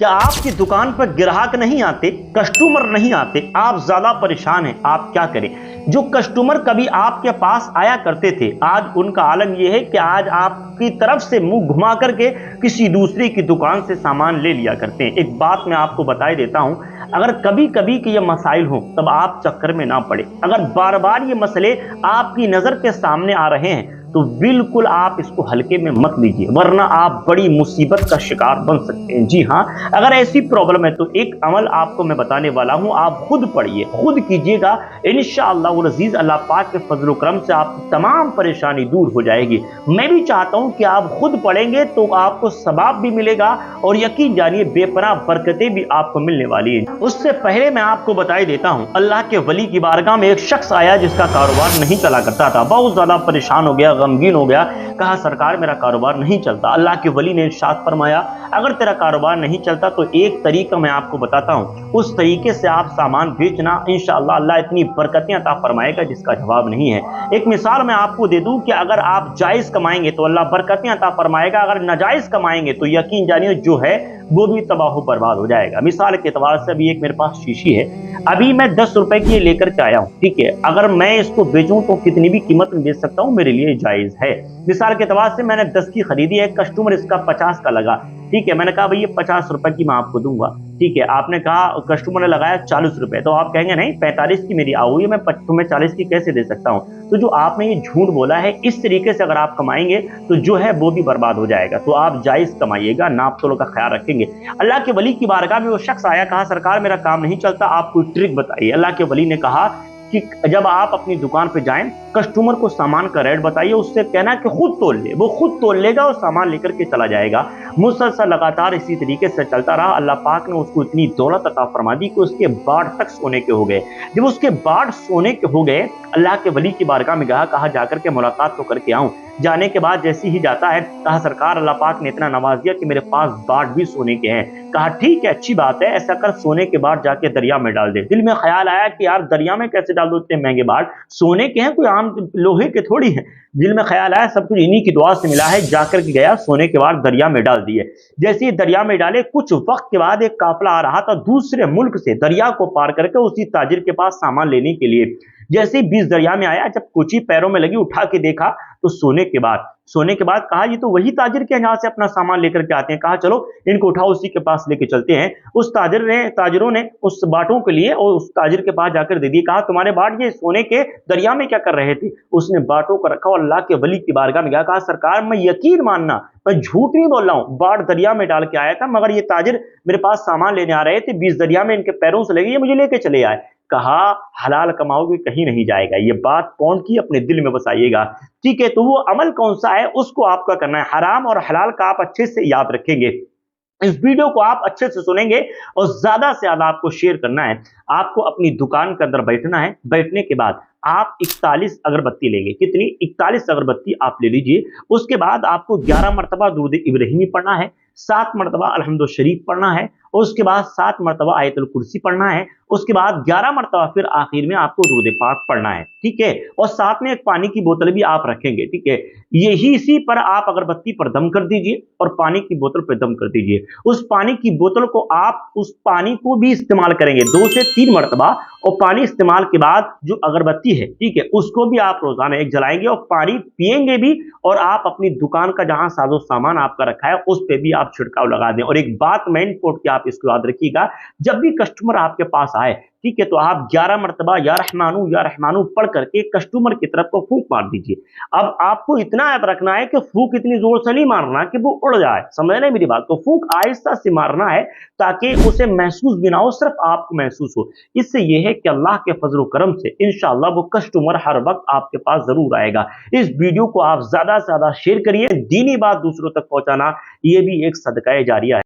क्या आपकी दुकान पर ग्राहक नहीं आते, कस्टमर नहीं आते, आप ज्यादा परेशान हैं, आप क्या करें? जो कस्टमर कभी आपके पास आया करते थे, आज उनका आलम यह है कि आज आपकी तरफ से मुंह घुमा करके किसी दूसरे की दुकान से सामान ले लिया करते हैं। एक बात मैं आपको बता ही देता हूं, अगर कभी कभी के ये मसाइल हो तब आप चक्कर में ना पड़े। अगर बार बार ये मसले आपकी नजर के सामने आ रहे हैं तो बिल्कुल आप इसको हल्के में मत लीजिए, वरना आप बड़ी मुसीबत का शिकार बन सकते हैं। जी हाँ, अगर ऐसी प्रॉब्लम है तो एक अमल आपको मैं बताने वाला हूं, आप खुद पढ़िए, खुद कीजिएगा। इंशाअल्लाह अज़ीज अल्लाह पाक के फजल करम से आपकी तमाम परेशानी दूर हो जाएगी। मैं भी चाहता हूं कि आप खुद पढ़ेंगे तो आपको सवाब भी मिलेगा और यकीन जानिए बेपनाह बरकतें भी आपको मिलने वाली है। उससे पहले मैं आपको बता ही देता हूं, अल्लाह के वली की बारगाह में एक शख्स आया जिसका कारोबार नहीं चला करता था, बहुत ज्यादा परेशान हो गया, गमगीन हो गया। कहा सरकार मेरा कारोबार नहीं चलता। अल्लाह के वली ने इरशाद फरमाया अगर तेरा कारोबार नहीं चलता तो एक तरीका मैं आपको बताता हूं, उस तरीके से आप सामान बेचना, इंशाअल्लाह अल्लाह इतनी बरकतें अता फरमाएगा जिसका जवाब नहीं है। एक मिसाल मैं आपको दे दूं कि अगर आप जायज कमाएंगे तो अल्लाह बरकतें अता फरमाएगा, अगर नाजायज कमाएंगे तो यकीन जानिए जो है वो भी तबाह बर्बाद हो जाएगा। मिसाल के एतबार से अभी एक मेरे पास शीशी है, अभी मैं 10 रुपए की लेकर के आया हूँ, ठीक है। अगर मैं इसको बेचूं तो कितनी भी कीमत में बेच सकता हूँ, मेरे लिए जायज है। मिसाल के एतबार से मैंने 10 की खरीदी है, कस्टमर इसका 50 का लगा, ठीक है। मैंने कहा भाई ये 50 रुपए की मैं आपको दूंगा, ठीक है। आपने कहा, कस्टमर ने लगाया 40 रुपए, तो आप कहेंगे नहीं 45 की मेरी आई है, मैं तुम्हें 40 की कैसे दे सकता हूँ। तो जो आपने ये झूठ बोला है, इस तरीके से अगर आप कमाएंगे तो जो है वो भी बर्बाद हो जाएगा। तो आप जायज कमाइएगा, नाप तोल का ख्याल रखेंगे। अल्लाह के वली की बारगाह में वो शख्स आया, कहा सरकार मेरा काम नहीं चलता, आप कोई ट्रिक बताइए। अल्लाह के वली ने कहा कि जब आप अपनी दुकान पे जाएं, कस्टमर को सामान का रेट बताइए, उससे कहना कि खुद तोल ले, वो खुद तोल लेगा और सामान लेकर के चला जाएगा। मुसलसल लगातार इसी तरीके से चलता रहा। अल्लाह पाक ने उसको इतनी दौलत अता फरमा दी कि उसके बाढ़ तक सोने के हो गए। जब उसके बाढ़ सोने के हो गए, अल्लाह के वली की बारगाह में गया, कहा जाकर के मुलाकात तो करके आऊं। जाने के बाद जैसे ही जाता है, कहा सरकार अल्लाह पाक ने इतना नवाज दिया कि मेरे पास बाढ़ भी सोने के हैं। कहा ठीक है, अच्छी बात है, ऐसा कर सोने के बाद जाके दरिया में डाल दे। दिल में ख्याल आया कि यार दरिया में कैसे डाल दो, इतने महंगे बाढ़ सोने के हैं, कोई आम लोहे के थोड़ी है। दिल में ख्याल आया सब कुछ इन्हीं की दुआ से मिला है, जाकर के गया, सोने के बाद दरिया में डाल दिए। जैसे ही दरिया में डाले, कुछ वक्त के बाद एक काफिला आ रहा था दूसरे मुल्क से, दरिया को पार करके उसी ताजिर के पास सामान लेने के लिए। जैसे ही बीच दरिया में आया, जब कुची पैरों में लगी, उठा के देखा तो सोने के बाद कहा ये तो वही ताजिर के यहाँ से अपना सामान लेकर के आते हैं। कहा चलो इनको उठाओ, उसी के पास लेके चलते हैं। उस ताजिरों ने उस बाटों के लिए और उस ताजिर के पास जाकर दे दिए। कहा तुम्हारे बाट ये सोने के दरिया में क्या कर रहे थे? उसने बाटों को रखा और अल्लाह के वली की बारगाह में गया, कहा सरकार मैं यकीन मानना, मैं झूठ नहीं बोल रहा हूँ, बाट दरिया में डाल के आया था, मगर ये ताजिर मेरे पास सामान लेने आ रहे थे, बीच दरिया में इनके पैरों से लगे, ये मुझे लेके चले आए। कहा हलाल कमाओगे कहीं नहीं जाएगा, ये बात कौन की अपने दिल में बसाइएगा, ठीक है। तो वो अमल कौन सा है उसको आपका करना है। हराम और हलाल का आप अच्छे से याद रखेंगे। इस वीडियो को आप अच्छे से सुनेंगे और ज्यादा से ज्यादा आपको शेयर करना है। आपको अपनी दुकान के अंदर बैठना है, बैठने के बाद आप 41 अगरबत्ती लेंगे। कितनी? 41 अगरबत्ती आप ले लीजिए। उसके बाद आपको 11 मरतबा दुरूद इब्राहिमी पढ़ना है, 7 मरतबा अलहम्दुलिल्लाह शरीफ पढ़ना है, और उसके बाद 7 मरतबा आयतुल कुर्सी पढ़ना है। उसके बाद 11 मरतबा फिर आखिर में आपको दुरूद पाक पढ़ना है, ठीक है। और साथ में एक पानी की बोतल भी आप रखेंगे, ठीक है। यही इसी पर आप अगरबत्ती पर दम कर दीजिए और पानी की बोतल पर दम कर दीजिए। उस पानी की बोतल को आप उस पानी को भी इस्तेमाल करेंगे 2 से 3 मरतबा, और पानी इस्तेमाल के बाद जो अगरबत्ती है, ठीक है, उसको भी आप रोजाना एक जलाएंगे और पानी पिएंगे भी। और आप अपनी दुकान का जहां साजो सामान आपका रखा है उस पे भी आप छिड़काव लगा दें। और एक बात मैं इनपुट की आप इसको याद रखिएगा, जब भी कस्टमर आपके पास आए, ठीक है, तो आप 11 मरतबा या रहमानू पढ़ करके कस्टमर की तरफ को फूंक मार दीजिए। अब आपको इतना याद रखना है कि फूंक इतनी जोर से नहीं मारना कि वो उड़ जाए, समझ रहे मेरी बात? तो फूंक आहिस्ता से मारना है ताकि उसे महसूस भी ना हो, सिर्फ आपको महसूस हो। इससे यह है कि अल्लाह के फजल करम से इंशाअल्लाह वो कस्टमर हर वक्त आपके पास जरूर आएगा। इस वीडियो को आप ज्यादा से ज्यादा शेयर करिए। दीनी बात दूसरों तक पहुंचाना ये भी एक सदका जारिया है।